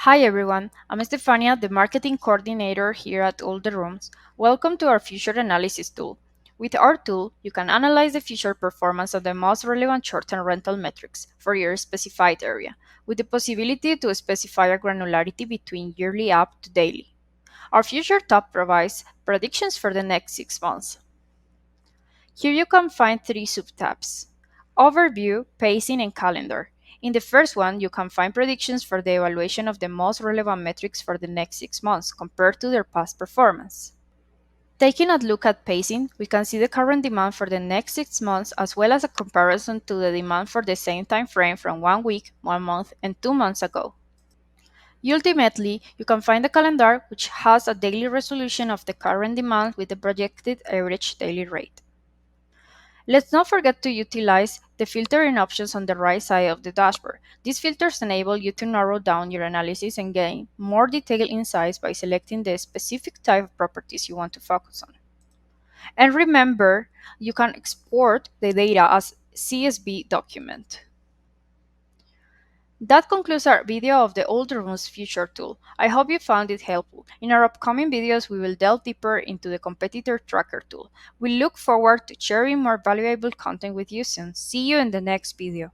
Hi everyone, I'm Stefania, the marketing coordinator here at AllTheRooms. Welcome to our future analysis tool. With our tool, you can analyze the future performance of the most relevant short-term rental metrics for your specified area, with the possibility to specify a granularity between yearly up to daily. Our future tab provides predictions for the next 6 months. Here you can find three subtabs: Overview, Pacing, and Calendar. In the first one, you can find predictions for the evaluation of the most relevant metrics for the next 6 months compared to their past performance. Taking a look at pacing, we can see the current demand for the next 6 months as well as a comparison to the demand for the same time frame from 1 week, 1 month, and 2 months ago. Ultimately, you can find the calendar, which has a daily resolution of the current demand with the projected average daily rate. Let's not forget to utilize the filtering options on the right side of the dashboard. These filters enable you to narrow down your analysis and gain more detailed insights by selecting the specific type of properties you want to focus on. And remember, you can export the data as CSV document. That concludes our video of the AllTheRooms Future tool. I hope you found it helpful. In our upcoming videos, we will delve deeper into the competitor tracker tool. We look forward to sharing more valuable content with you soon. See you in the next video.